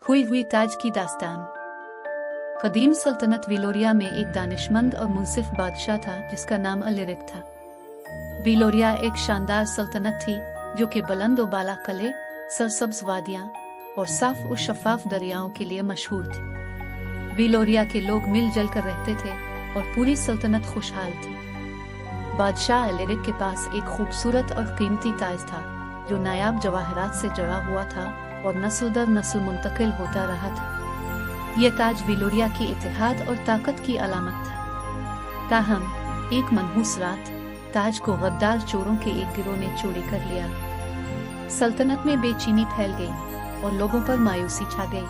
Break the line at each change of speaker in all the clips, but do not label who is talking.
खोई हुई ताज की दास्तान। कदीम सल्तनत विलोरिया में एक दानिशमंद और मुंसिफ बादशाह था जिसका नाम अलिरिक था। विलोरिया एक शानदार सल्तनत थी जो कि बुलंद और बाला किले, सरसब्ज वादियां और साफ और शफाफ दरियाओं के लिए मशहूर थी। विलोरिया के लोग मिलजुल कर रहते थे और पूरी सल्तनत खुशहाल थी। बादशाह अलिरिक के पास एक खूबसूरत और कीमती ताज था जो नायाब जवाहरात से जड़ा हुआ था और नस्ल दर नस्ल मुंतकिल होता रहा था। यह ताज विलोरिया की इतिहाद और ताकत की अलामत था। ताहम एक मनहूस रात ताज को गद्दार चोरों के एक गिरोह ने चोरी कर लिया। सल्तनत में बेचैनी फैल गई और लोगों पर मायूसी छा गई।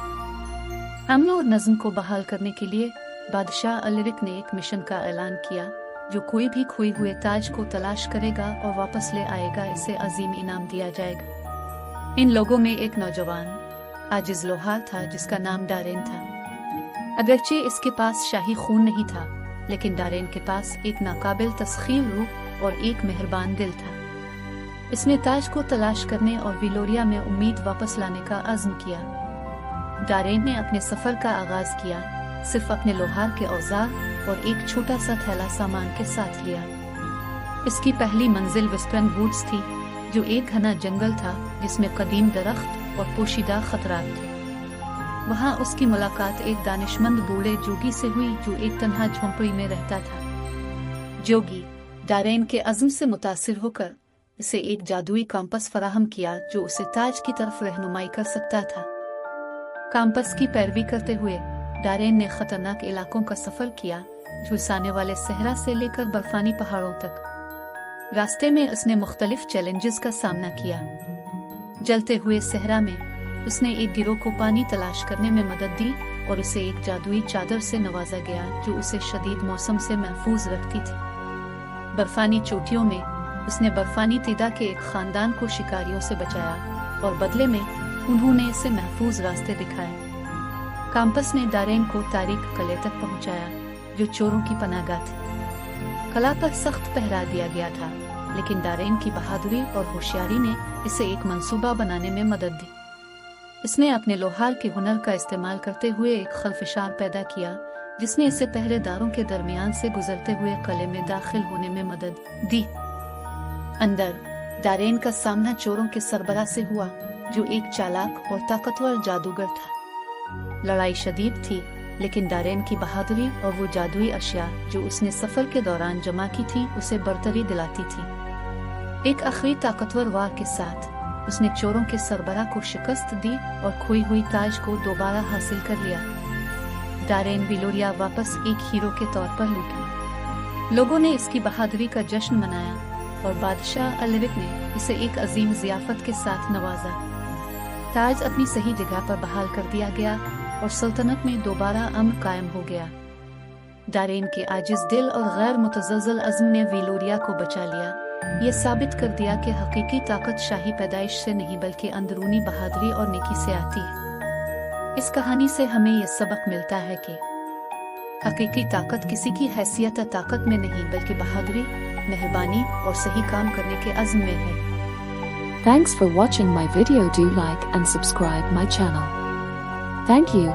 अमन और नज़्म को बहाल करने के लिए बादशाह अलिरिक ने एक मिशन का ऐलान किया। जो कोई भी खोए हुए ताज को तलाश करेगा और वापस ले आएगा इसे अजीम इनाम दिया जाएगा। इन लोगों में एक नौजवान आजिज लोहार था जिसका नाम डारेन था। अगरचे इसके पास शाही खून नहीं था, लेकिन डारेन के पास एक नाकाबिल तस्खीर रूह और एक मेहरबान दिल था। इसने ताज को तलाश करने और विलोरिया में उम्मीद वापस लाने का अज़्म किया। डारेन ने अपने सफर का आगाज किया, सिर्फ अपने लोहार के औजार और एक छोटा सा थैला सामान के साथ लिया। इसकी पहली मंजिल विस्परन वुड्स थी, जो एक घना जंगल था जिसमें कदीम दरख्त और पोशीदा खतरात थे। वहां उसकी मुलाकात एक दानिशमंद बूढ़े जोगी से हुई जो एक तन्हा झोंपड़ी में रहता था। जोगी डारेन के अज़्म से मुतासिर होकर इसे एक जादुई कॉम्पस फराहम किया जो उसे ताज की तरफ रहनुमाई कर सकता था। कॉम्पस की पैरवी करते हुए डारेन ने खतरनाक इलाकों का सफर किया, झुलसाने वाले सहरा से लेकर बर्फानी पहाड़ों तक। रास्ते में उसने मुख्तलिफ चैलेंजेस का सामना किया। जलते हुए सहरा में उसने एक गिरोह को पानी तलाश करने में मदद दी और उसे एक जादुई चादर से नवाजा गया जो उसे शदीद मौसम से महफूज रखती थी। बर्फानी चोटियों में उसने बर्फानी तिदा के एक खानदान को शिकारियों से बचाया और बदले में उन्होंने इसे महफूज रास्ते दिखाए। कॉम्पस ने डारेन को तारीख किले तक पहुंचाया जो चोरों की पनाहगाह थी। किला पर सख्त पहरा दिया गया था, लेकिन डारेन की बहादुरी और होशियारी ने इसे एक मंसूबा बनाने में मदद दी। इसने अपने लोहार के हुनर का इस्तेमाल करते हुए एक खलफशार पैदा किया जिसने इसे पहरेदारों के दरमियान से गुजरते हुए किले में दाखिल होने में मदद दी। अंदर डारेन का सामना चोरों के सरबराह से हुआ जो एक चालाक और ताकतवर जादूगर था। लड़ाई शदीद थी, लेकिन डारेन की बहादुरी और वो जादुई अशिया जो उसने सफर के दौरान जमा की थी उसे बरतरी दिलाती थी। एक आखिरी ताकतवर वार के साथ उसने चोरों के सरबराह को शिकस्त दी और खोई हुई ताज को दोबारा हासिल कर लिया। डारेन विलोरिया वापस एक हीरो के तौर पर लौटा। लोगों ने इसकी बहादुरी का जश्न मनाया और बादशाह अलिरिक ने इसे एक अजीम जियाफत के साथ नवाजा। ताज अपनी सही जगह पर बहाल कर दिया गया और सल्तनत में दोबारा अमन कायम हो गया। डारेन के आजिज दिल और गैर मुतज़ल्ज़ल अज़्म ने विलोरिया को बचा लिया। ये साबित कर दिया कि हकीकी ताकत शाही पैदाइश से नहीं बल्कि अंदरूनी बहादुरी और नेकी से आती है। इस कहानी से हमें यह सबक मिलता है कि हकीकी ताकत किसी की हैसियत ताकत में नहीं बल्कि बहादुरी, मेहरबानी और सही काम करने के अज़्म में है।
Thanks for watching my video. Do like and subscribe my channel. Thank you.